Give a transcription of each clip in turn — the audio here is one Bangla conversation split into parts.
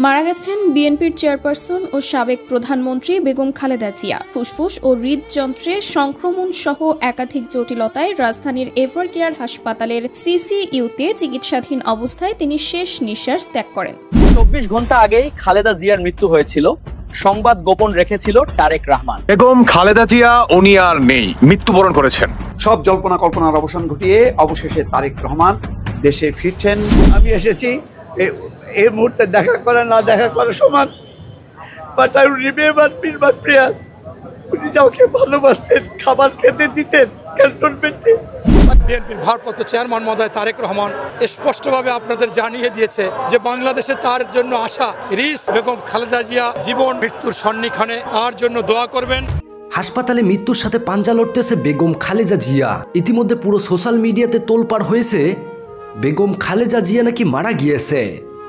মারা গেছেন বিএনপির চেয়ারপারসন ও সাবেক প্রধানমন্ত্রী বেগম খালেদা জিয়া। ফুসফুস ও হৃদযন্ত্রে সংক্রমণ সহ একাধিক জটিলতায় রাজধানীর এভারকেয়ার হাসপাতালের সিসিইউতে চিকিৎসাধীন অবস্থায় তিনি শেষ নিঃশ্বাস ত্যাগ করেন। ২৪ ঘন্টা আগেই খালেদা জিয়ার মৃত্যু হয়েছিল। সংবাদ গোপন রেখেছিল তারেক রহমান। বেগম খালেদা জিয়া উনি আর নেই, মৃত্যুবরণ করেছেন। সব জল্পনা কল্পনার অবসান ঘটিয়ে অবশেষে তারেক রহমান দেশে ফিরছেন। আমি এসেছি এই মুহূর্তে দেখা করা না দেখা করা সমান, but I remember my prayer. উনি যাকে ভালোবাসতেন, খাবার খেতে দিতেন ক্যান্টনমেন্টে। বিএনপির ভারপ্রাপ্ত চেয়ারম্যান মহোদয় তারেক রহমান স্পষ্টভাবে আপনাদের জানিয়ে দিয়েছে যে বাংলাদেশে তার জন্য আসা বেগম খালেদা জিয়া জীবন মৃত্যুর সন্নিক্ষণে তার জন্য দোয়া করবেন। হাসপাতালে মৃত্যুর সাথে পাঞ্জা লড়তেছে বেগম খালেদা জিয়া। ইতিমধ্যে পুরো সোশ্যাল মিডিয়াতে তোলপাড় হয়েছে বেগম খালেদা জিয়া নাকি মারা গিয়েছে,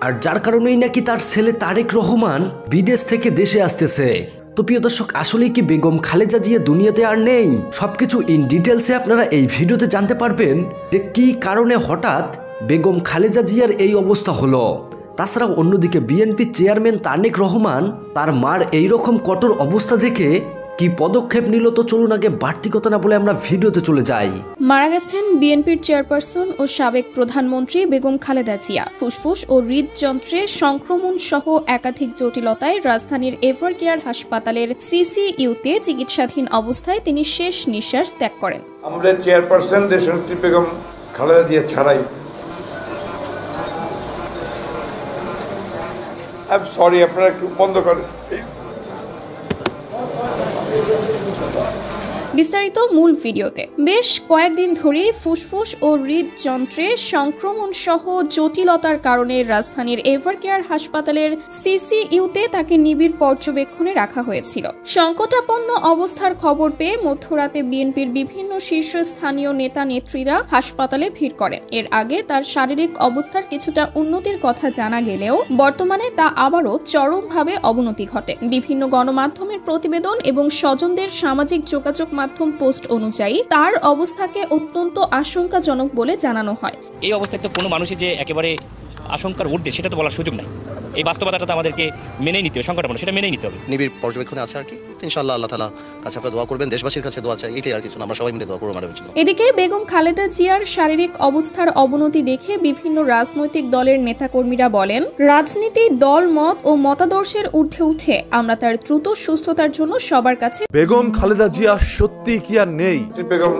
আর যার কারণেই নাকি তার ছেলে তারেক রহমান বিদেশ থেকে দেশে আসতেছে। তো প্রিয় দর্শক, আসলেই কি বেগম খালেদা জিয়া দুনিয়াতে আর নেই? সবকিছু ইন ডিটেলসে আপনারা এই ভিডিওতে জানতে পারবেন যে কি কারণে হঠাৎ বেগম খালেদা জিয়ার এই অবস্থা হলো। তাছাড়াও অন্যদিকে বিএনপি চেয়ারম্যান তারেক রহমান তার মার এইরকম কঠোর অবস্থা দেখে কি পদক্ষেপ নিল, তো চলুন আগে বাড়তি কথা না বলে আমরা ভিডিওতে চলে যাই। মারা গেছেন বিএনপির চেয়ারপারসন ও সাবেক প্রধানমন্ত্রী বেগম খালেদা জিয়া। ফুসফুস ও হৃদযন্ত্রে সংক্রমণ সহ একাধিক জটিলতায় রাজধানীর এভারকেয়ার হাসপাতালের সিসিইউতে চিকিৎসাধীন অবস্থায় তিনি শেষ নিঃশ্বাস ত্যাগ করেন। আমাদের চেয়ারপারসন দেশনেত্রী বেগম খালেদা জিয়া ছাড়াই সরি, আপনারা একটু বন্ধ করেন। বিস্তারিত মূল ভিডিওতে। বেশ কয়েকদিন ধরে ফুসফুস ও হৃদযন্ত্রে সংক্রমণ সহ জটিলতার কারণে রাজধানীর এভারকেয়ার হাসপাতালের সিসিইউতে তাকে নিবিড় পর্যবেক্ষণে রাখা হয়েছিল। সংকটাপন্ন অবস্থার খবর পেয়ে মধ্যরাতে বিএনপির বিভিন্ন শীর্ষস্থানীয় নেতা নেত্রীরা হাসপাতালে ভিড় করেন। এর আগে তার শারীরিক অবস্থার কিছুটা উন্নতির কথা জানা গেলেও বর্তমানে তা আবারও চরমভাবে অবনতি ঘটে। বিভিন্ন গণমাধ্যমের প্রতিবেদন এবং স্বজনদের সামাজিক যোগাযোগ মাধ্যম পোস্ট অনুযায়ী তার অবস্থাকে অত্যন্ত আশঙ্কাজনক বলে জানানো হয়। এই অবস্থায় তো কোনো মানুষই যে একেবারে আশঙ্কার ঊর্ধ্বে সেটা তো বলার সুযোগ নাই। এই বাস্তবতাটা তো আমাদেরকে মেনেই নিতে হবে, সংকটাপন্ন সেটা মেনেই নিতে হবে। নিবিড় পর্যবেক্ষণে আছে আর কি, ইনশাআল্লাহ আল্লাহ তাআলা কাছে আপনারা দোয়া করবেন, দেশবাসীর কাছে দোয়া চাই, এটাই আর কিছু না, আমরা সবাই মিলে দোয়া করব ম্যাডামের জন্য। এদিকে বেগম খালেদা জিয়ার শারীরিক অবস্থার অবনতি দেখে বিভিন্ন রাজনৈতিক দলের নেতাকর্মীরা বলেন, রাজনীতি দল মত ও মতাদর্শের ঊর্ধ্বে উঠে আমরা তার দ্রুত সুস্থতার জন্য সবার কাছে। বেগম খালেদা জিয়া সত্যি কি আর নেই? বেগম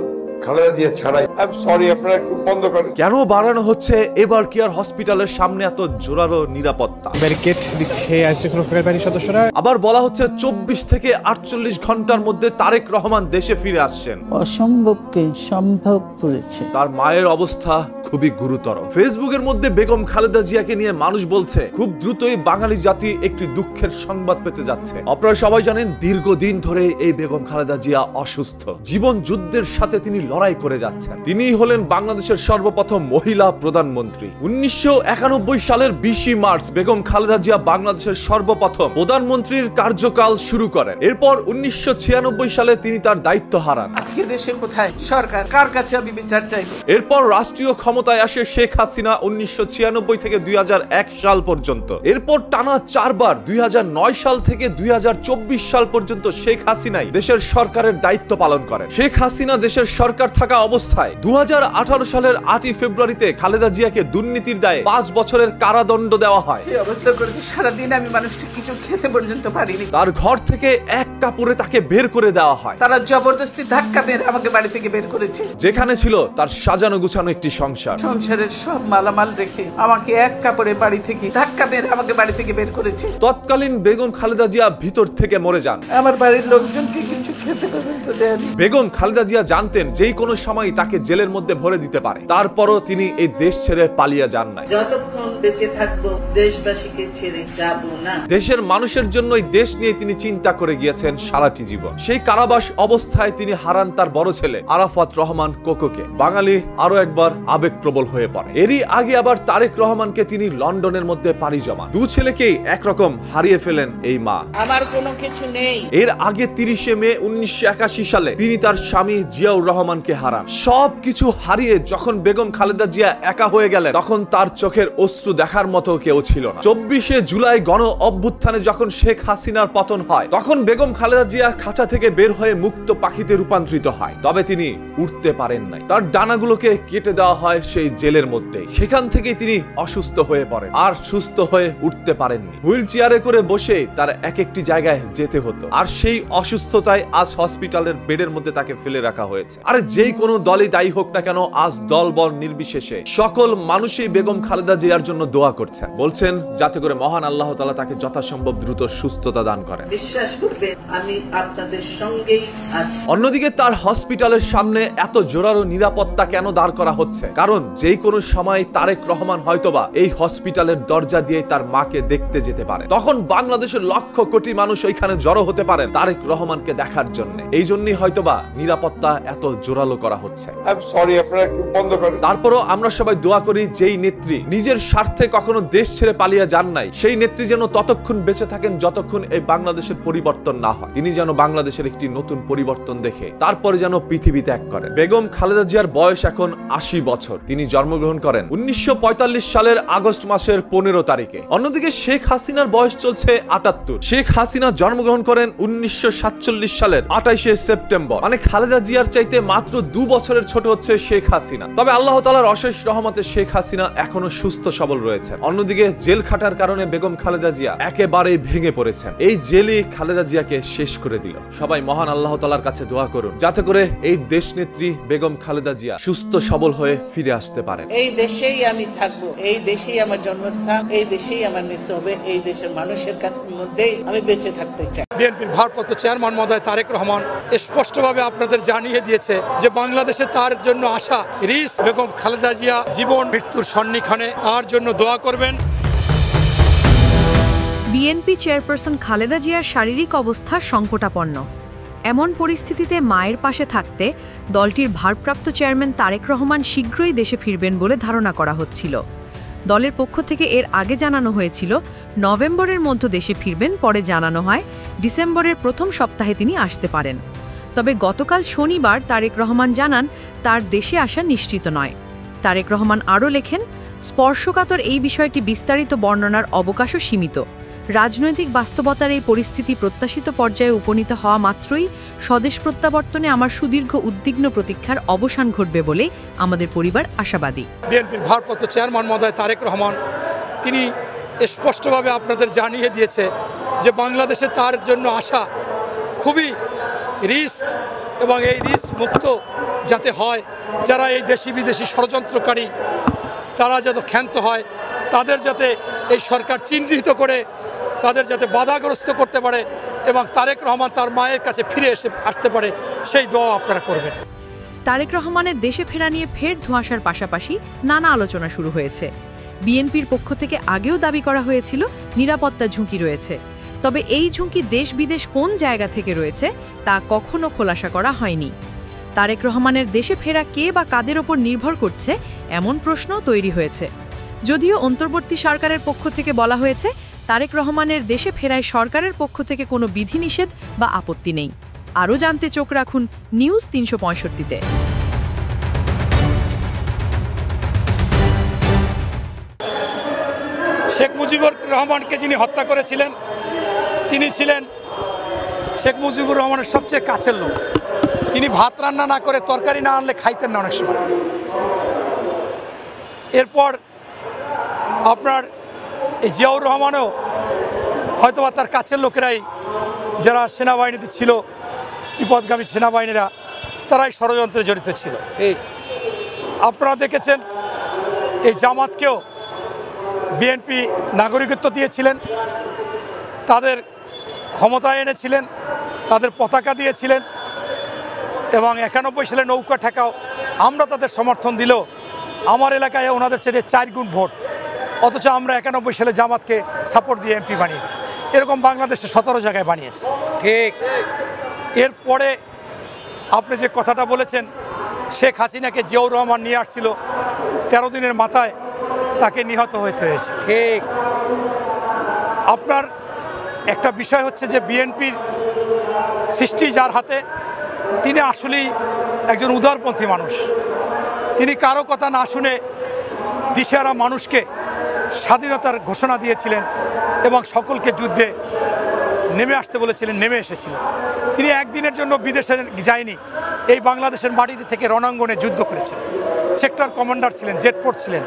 খালেদা জিয়া ছাড়াই সরি, আপনারা একটু বন্ধ করেন। কেন বাড়ানো হচ্ছে এভারকেয়ার হসপিটালের সামনে এত জোরালো নিরাপত্তা? ব্যারিকেড দিচ্ছে আইনশৃঙ্খলা বাহিনীর সদস্যরা। আবার বলা হচ্ছে 24 থেকে 48 ঘন্টার মধ্যে তারেক রহমান দেশে ফিরে আসছেন। অসম্ভবকে সম্ভব করেছে। তার মায়ের অবস্থা খুবই গুরুতর। ফেসবুকের মধ্যে বেগম খালেদা জিয়াকে নিয়ে মানুষ বলছে খুব দ্রুতই বাঙালি জাতি একটি দুঃখের সংবাদ পেতে যাচ্ছে। আপনারা সবাই জানেন দীর্ঘদিন ধরে এই বেগম খালেদা জিয়া অসুস্থ। জীবন যুদ্ধের সাথে তিনি লড়াই করে যাচ্ছেন। তিনি হলেন বাংলাদেশের সর্বপ্রথম মহিলা প্রধানমন্ত্রী। 1991 সালের 20 মার্চ বেগম খালেদা জিয়া বাংলাদেশের সর্বপ্রথম প্রধানমন্ত্রীর কার্যকাল শুরু করেন। এরপর 1996 সালে তিনি তার দায়িত্ব হারান। আজকে দেশে কোথায় সরকার, কার কাছে আমি বিচার চাইব? এরপর রাষ্ট্রীয় ক্ষমতায় আসে শেখ হাসিনা 1996 থেকে 2001 সাল পর্যন্ত। এরপর টানা 4 বার 2009 সাল থেকে 2024 সাল পর্যন্ত শেখ হাসিনাই দেশের সরকারের দায়িত্ব পালন করেন। শেখ হাসিনা দেশের সরকার থাকা অবস্থায় 2018 সালের 8 ফেব্রুয়ারিতে খালেদা জিয়াকে দুর্নীতির দায়ে 5 বছরের কারাদণ্ড দেওয়া হয়। এই অবস্থা করেছে সারাদিন আমি মানুষকে কিছু খেতে পর্যন্ত পারিনি। তার ঘর থেকে এক কাপড়ে তাকে বের করে দেওয়া হয়। তারা জবরদস্তি ধাক্কা মেরে আমাকে বাড়ি থেকে বের করেছে। যেখানে ছিল তার সাজানো গুছানো একটি সংসার। সংসারের সব মালামাল রেখে আমাকে এক কাপড়ে বাড়ি থেকে ধাক্কা মেরে আমাকে বাড়ি থেকে বের করেছে। তৎকালীন বেগম খালেদা জিয়া ভিতর থেকে মরে যান। আমার বাড়ির লোকজনকে কিছু খেতে পর্যন্ত দেয়নি। বেগম খালেদা জিয়া জানতেন যেই কোনো সময় তাকে জেলের মধ্যে ভরে দিতে পারে। তারপরও তিনি এই দেশ ছেড়ে পালিয়ে যান নাই। যতক্ষণ বেঁচে থাকবো দেশবাসীকে ছেড়ে যাব না। দেশের মানুষের জন্যই দেশ নিয়ে তিনি চিন্তা করে গিয়েছেন সারাটি জীবন। সেই কারাবাস অবস্থায় তিনি হারান তার বড় ছেলে আরাফাত রহমান কোকোকে। বাঙালি আরো একবার আবেগপ্রবল হয়ে পড়ে। এরই আগে আবার তারেক রহমানকে তিনি লন্ডনের মধ্যে পাড়ি জমান। দু ছেলেকেই একরকম হারিয়ে ফেলেন এই মা। আমার কোনো কিছু নেই। এর আগে 30 মে 1981 সালে তিনি তার স্বামী জিয়াউর রহমানকে হারান। সবকিছু হারিয়ে যখন বেগম খালেদা জিয়া একা হয়ে গেলেন, তখন তার চোখের অশ্রু দেখার মতো কেউ ছিল না। 24শে জুলাই গণ অভ্যুত্থানে যখন শেখ হাসিনার পতন হয়, তখন বেগম খালেদা জিয়া খাঁচা থেকে বের হয়ে মুক্ত পাখিতে রূপান্তরিত হয়। তবে তিনি উঠতে পারেন নাই, তার ডানাগুলোকে কেটে দেওয়া হয় সেই জেলের মধ্যে। সেখান থেকেই তিনি অসুস্থ হয়ে পড়েন, আর সুস্থ হয়ে উঠতে পারেননি। হুইল চেয়ারে করে বসে তার এক একটি জায়গায় যেতে হতো, আর সেই অসুস্থতায় আজ হসপিটালের বেডের মধ্যে তাকে ফেলে রাখা হয়েছে। আর যেই কোনো দলই দায়ী হোক না কেন, আজ দল বল নির্বিশেষে সকল মানুষই বেগম খালেদা জিয়ার জন্য দোয়া করছেন, বলছেন যাতে করে মহান আল্লাহ তাআলা তাকে যথাসম্ভব দ্রুত সুস্থতা দান করেন। বিশ্বাস করবেন আমি আপনাদের সঙ্গেই আছি। অন্যদিকে তার হসপিটালের সামনে এত জোরালো নিরাপত্তা কেন দাঁড় করা হচ্ছে? কারণ যেই কোনো সময় তারেক রহমান হয়তোবা এই হসপিটালের দরজা দিয়ে তার মাকে দেখতে যেতে পারে। তখন বাংলাদেশের লক্ষ কোটি মানুষ ওইখানে জড়ো হতে পারেন তারেক রহমানকে দেখার জন্য। এই জন্যই হয়তোবা নিরাপত্তা এত জোরালো করা হচ্ছে। তারপরও আমরা সবাই দোয়া করি, যেই নেত্রী নিজের স্বার্থে কখনো দেশ ছেড়ে পালিয়ে যান নাই, সেই নেত্রী যেন ততক্ষণ বেঁচে থাকেন যতক্ষণ এই বাংলাদেশের পরিবর্তন না হয়। তিনি যেন বাংলাদেশের একটি নতুন পরিবর্তন দেখে তারপরে যেন পৃথিবী ত্যাগ করেন। বেগম খালেদা জিয়ার বয়স এখন 80 বছর। তিনি জন্মগ্রহণ করেন 1945 সালের আগস্ট মাসের 15 তারিখে। অন্যদিকে শেখ হাসিনার বয়স চলছে 78। শেখ হাসিনা জন্মগ্রহণ করেন 1947 সালের 28 সেপ্টেম্বর। মানে খালেদা জিয়ার চাইতে মাত্র 2 বছরের ছোট হচ্ছে শেখ হাসিনা। তবে আল্লাহ তাআলার অশেষ রহমতে শেখ হাসিনা এখনো সুস্থ সবল রয়েছে। অন্যদিকে জেল খাটার কারণে বেগম খালেদা জিয়া একেবারেই ভেঙে পড়েছেন। এই জেলই খালেদা জিয়াকে শেষ করে দিল। সবাই মহান আল্লাহ তাআলার কাছে দোয়া করুন যাতে করে এই দেশ নেত্রী বেগম খালেদা জিয়া সুস্থ সবল হয়ে ফিরে আসতে পারেন। এই দেশেই আমি থাকবো, এই দেশেই আমার জন্মস্থান, এই দেশেই আমার মৃত্যু হবে, এই দেশের মানুষের কাছে মধ্যেই আমি বেঁচে থাকতে চাই। বিএনপির ভারপ্রাপ্ত চেয়ারম্যান মহোদয় তারেক রহমান স্পষ্টভাবে আপনাদের জানিয়ে দিয়েছে যে বাংলাদেশে তার জন্য আসা রিস্ক বেগম খালেদা জিয়া জীবন মৃত্যুর সন্নিক্ষণে তার জন্য দোয়া করবেন। বিএনপি চেয়ারপারসন খালেদা জিয়ার শারীরিক অবস্থা সংকটাপন্ন। এমন পরিস্থিতিতে মায়ের পাশে থাকতে দলটির ভারপ্রাপ্ত চেয়ারম্যান তারেক রহমান শীঘ্রই দেশে ফিরবেন বলে ধারণা করা হচ্ছিল। দলের পক্ষ থেকে এর আগে জানানো হয়েছিল নভেম্বরের মধ্যে দেশে ফিরবেন, পরে জানানো হয় ডিসেম্বরের প্রথম সপ্তাহে তিনি আসতে পারেন। তবে গতকাল শনিবার তারেক রহমান জানান তার দেশে আসা নিশ্চিত নয়। তারেক রহমান আরও লেখেন, স্পর্শকাতর এই বিষয়টি বিস্তারিত বর্ণনার অবকাশও সীমিত। রাজনৈতিক বাস্তবতার এই পরিস্থিতি প্রত্যাশিত পর্যায়ে উপনীত হওয়া মাত্রই স্বদেশ প্রত্যাবর্তনে আমার সুদীর্ঘ উদ্বিগ্ন প্রতীক্ষার অবসান ঘটবে বলে আমাদের পরিবার আশাবাদী। বিএনপির ভারপ্রাপ্ত চেয়ারম্যান মহোদয় তারেক রহমান তিনি স্পষ্টভাবে আপনাদের জানিয়ে দিয়েছে যে বাংলাদেশে তার জন্য আসা খুবই রিস্ক, এবং এই রিস্ক মুক্ত যাতে হয়, যারা এই দেশি বিদেশি ষড়যন্ত্রকারী তারা যাতে ক্ষান্ত হয়, তাদের যাতে এই সরকার চিহ্নিত করে তাদের যাতে বাধাগ্রস্ত করতে পারে এবং তারেক রহমান তার মায়ের কাছে ফিরে আসতে পারে, সেই দোয়া আপনারা করবেন। তারেক রহমানের দেশে ফেরা নিয়ে ফের ধোঁয়াশার পাশাপাশি নানা আলোচনা শুরু হয়েছে। বিএনপির পক্ষ থেকে আগেও দাবি করা হয়েছিল নিরাপত্তা ঝুঁকি রয়েছে, তবে এই ঝুঁকি দেশ বিদেশ কোন জায়গা থেকে রয়েছে তা কখনো খোলাসা করা হয়নি। তারেক রহমানের দেশে ফেরা কে বা কাদের ওপর নির্ভর করছে এমন প্রশ্নও তৈরি হয়েছে। যদিও অন্তর্বর্তী সরকারের পক্ষ থেকে বলা হয়েছে তারেক রহমানের দেশে ফেরায় সরকারের পক্ষ থেকে কোনো বিধিনিষেধ বা আপত্তি নেই। আরও জানতে চোখ রাখুন নিউজ 365-তে। শেখ মুজিবুর রহমানকে যিনি হত্যা করেছিলেন তিনি ছিলেন শেখ মুজিবুর রহমানের সবচেয়ে কাছের লোক। তিনি ভাত রান্না না করে তরকারি না আনলে খাইতেন না অনেক সময়। এরপর আপনার এই জিয়াউর রহমানও হয়তোবা তার কাছের লোকেরাই, যারা সেনাবাহিনীতে ছিল, বিপদগামী সেনাবাহিনীরা, তারাই ষড়যন্ত্রে জড়িত ছিল। আপনারা দেখেছেন এই জামাতকেও বিএনপি নাগরিকত্ব দিয়েছিলেন, তাদের ক্ষমতায় এনেছিলেন, তাদের পতাকা দিয়েছিলেন, এবং 91 সালে নৌকা ঠেকাও আমরা তাদের সমর্থন দিলেও আমার এলাকায় ওনাদের চেয়ে 4 গুণ ভোট, অথচ আমরা 91 সালে জামাতকে সাপোর্ট দিয়ে এমপি বানিয়েছি। এরকম বাংলাদেশে 17 জায়গায় বানিয়েছে। ঠিক এরপরে আপনি যে কথাটা বলেছেন, শেখ হাসিনাকে জিয়াউর রহমান নিয়ে আসছিল, 13 দিনের মাথায় তাকে নিহত হতে হয়েছে। ঠিক আপনার একটা বিষয় হচ্ছে যে বিএনপির সৃষ্টি যার হাতে, তিনি আসলেই একজন উদারপন্থী মানুষ। তিনি কারো কথা না শুনে দিশেহারা মানুষকে স্বাধীনতার ঘোষণা দিয়েছিলেন এবং সকলকে যুদ্ধে নেমে আসতে বলেছিলেন, নেমে এসেছিলেন। তিনি একদিনের জন্য বিদেশে যায়নি, এই বাংলাদেশের মাটিতে থেকে রণাঙ্গনে যুদ্ধ করেছেন। সেক্টর কমান্ডার ছিলেন, জেটপোর্ট ছিলেন,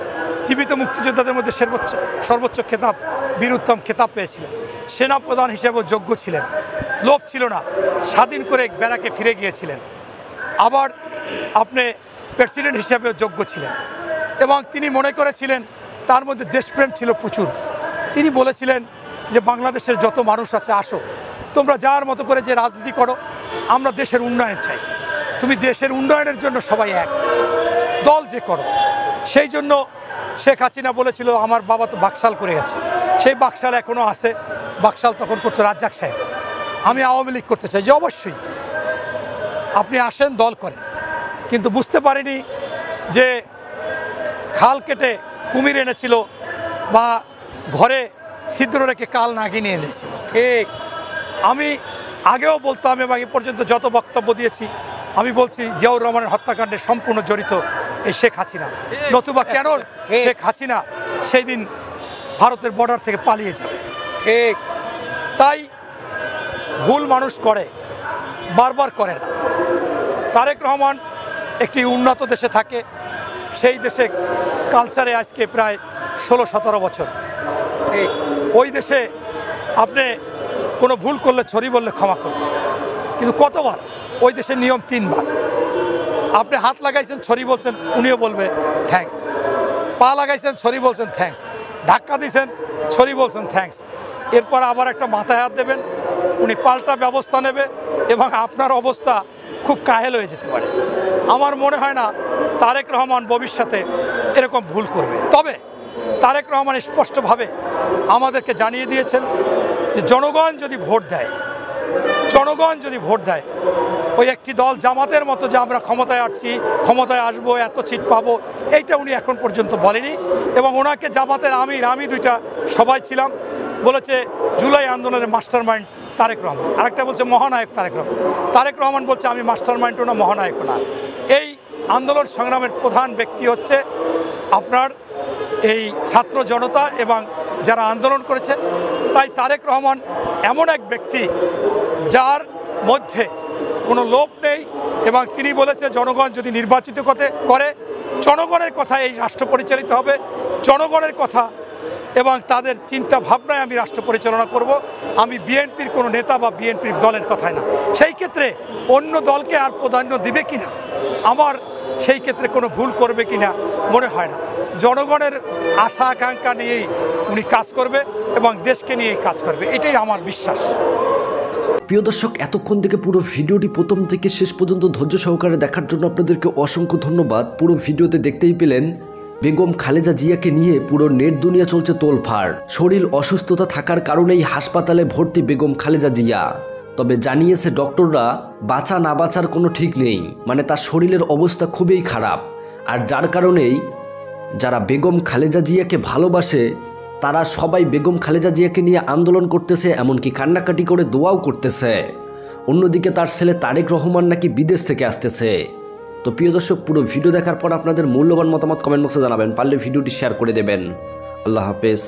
জীবিত মুক্তিযোদ্ধাদের মধ্যে সর্বোচ্চ খেতাব, বীর উত্তম খেতাব পেয়েছিলেন। সেনাপ্রধান হিসেবেও যোগ্য ছিলেন, লোভ ছিল না, স্বাধীন করে ব্যারাকে ফিরে গিয়েছিলেন। আবার আপনি প্রেসিডেন্ট হিসেবেও যোগ্য ছিলেন এবং তিনি মনে করেছিলেন তার মধ্যে দেশপ্রেম ছিল প্রচুর। তিনি বলেছিলেন যে বাংলাদেশের যত মানুষ আছে, আসো তোমরা যার মতো করে যে রাজনীতি করো, আমরা দেশের উন্নয়ন চাই। তুমি দেশের উন্নয়নের জন্য সবাই এক, দল যে করো। সেই জন্য শেখ হাসিনা বলেছিল আমার বাবা তো বাকশাল করে গেছে, সেই বাকশাল এখনও আছে। বাকশাল তখন করতো রাজ্জাক সাহেব। আমি আওয়ামী লীগ করতে চাই, যে অবশ্যই আপনি আসেন, দল করেন। কিন্তু বুঝতে পারিনি যে খাল কেটে কুমির এনেছিল বা ঘরে ছিদ্র রেখে কাল নাগিনী এনেছিল। ঠিক আমি আগেও বলতাম এবং এ পর্যন্ত যত বক্তব্য দিয়েছি আমি বলছি জিয়াউর রহমানের হত্যাকাণ্ডে সম্পূর্ণ জড়িত এই শেখ হাসিনা, নতুবা কেন শেখ হাসিনা সেই দিন ভারতের বর্ডার থেকে পালিয়ে যাবে। ঠিক তাই ভুল মানুষ করে, বারবার করে না। তারেক রহমান একটি উন্নত দেশে থাকে, সেই দেশে কালচারে আজকে প্রায় 16-17 বছর। ওই দেশে আপনি কোনো ভুল করলে ছড়ি বললে ক্ষমা করবে, কিন্তু কতবার ওই দেশের নিয়ম 3 বার। আপনি হাত লাগাইছেন, ছড়ি বলছেন, উনিও বলবে থ্যাঙ্কস। পা লাগাইছেন, ছড়ি বলছেন থ্যাঙ্কস। ধাক্কা দিয়েছেন, ছড়ি বলছেন থ্যাঙ্কস। এরপর আবার একটা মাথায় হাত দেবেন, উনি পাল্টা ব্যবস্থা নেবে এবং আপনার অবস্থা খুব কাহেল হয়ে যেতে পারে। আমার মনে হয় না তারেক রহমান ভবিষ্যতে এরকম ভুল করবে। তবে তারেক রহমান স্পষ্টভাবে আমাদেরকে জানিয়ে দিয়েছেন যে জনগণ যদি ভোট দেয়, ওই একটি দল জামাতের মতো যে আমরা ক্ষমতায় আসছি, ক্ষমতায় আসবো, এত সিট পাবো, এইটা উনি এখন পর্যন্ত বলেনি। এবং ওনাকে জামাতের আমি 2টা সবাই ছিলাম, বলেছে জুলাই আন্দোলনের মাস্টার মাইন্ড তারেক রহমান, আরেকটা বলছে মহানায়ক তারেক রহমান। তারেক রহমান বলছে আমি মাস্টার মাইন্ডও না, মহানায়কও না। এই আন্দোলন সংগ্রামের প্রধান ব্যক্তি হচ্ছে আপনার এই ছাত্র জনতা এবং যারা আন্দোলন করেছে। তাই তারেক রহমান এমন এক ব্যক্তি যার মধ্যে কোনো লোভ নেই এবং তিনি বলেছে জনগণ যদি নির্বাচিত করে, জনগণের কথা এই রাষ্ট্র পরিচালিত হবে, জনগণের কথা এবং তাদের চিন্তা ভাবনায় আমি রাষ্ট্র পরিচালনা করব। আমি বিএনপির কোনো নেতা বা বিএনপির দলের কথাই না। সেই ক্ষেত্রে অন্য দলকে আর প্রাধান্য দিবে কিনা, আমার সেই ক্ষেত্রে কোনো ভুল করবে কিনা মনে হয় না। জনগণের আশা আকাঙ্ক্ষা নিয়েই উনি কাজ করবে এবং দেশকে নিয়েই কাজ করবে, এটাই আমার বিশ্বাস। প্রিয় দর্শক, এতক্ষণ থেকে পুরো ভিডিওটি প্রথম থেকে শেষ পর্যন্ত ধৈর্য সহকারে দেখার জন্য আপনাদেরকে অসংখ্য ধন্যবাদ। পুরো ভিডিওতে দেখতেই পেলেন বেগম খালেদা জিয়াকে নিয়ে পুরো নেট দুনিয়া চলছে তোলফাড়। শরীর অসুস্থতা থাকার কারণেই হাসপাতালে ভর্তি বেগম খালেদা জিয়া। তবে জানিয়েছে ডক্টররা বাঁচা না বাঁচার কোনো ঠিক নেই, মানে তার শরীরের অবস্থা খুবই খারাপ। আর যার কারণেই যারা বেগম খালেদা জিয়াকে ভালোবাসে তারা সবাই বেগম খালেদা জিয়াকে নিয়ে আন্দোলন করতেছে, এমনকি কান্নাকাটি করে দোয়াও করতেছে। অন্যদিকে তার ছেলে তারেক রহমান নাকি বিদেশ থেকে আসতেছে। তো প্রিয় দর্শক, পুরো ভিডিও দেখার পর আপনাদের মূল্যবান মতামত কমেন্ট বক্সে জানাবেন, পারলে ভিডিওটি শেয়ার করে দেবেন। আল্লাহ হাফেজ।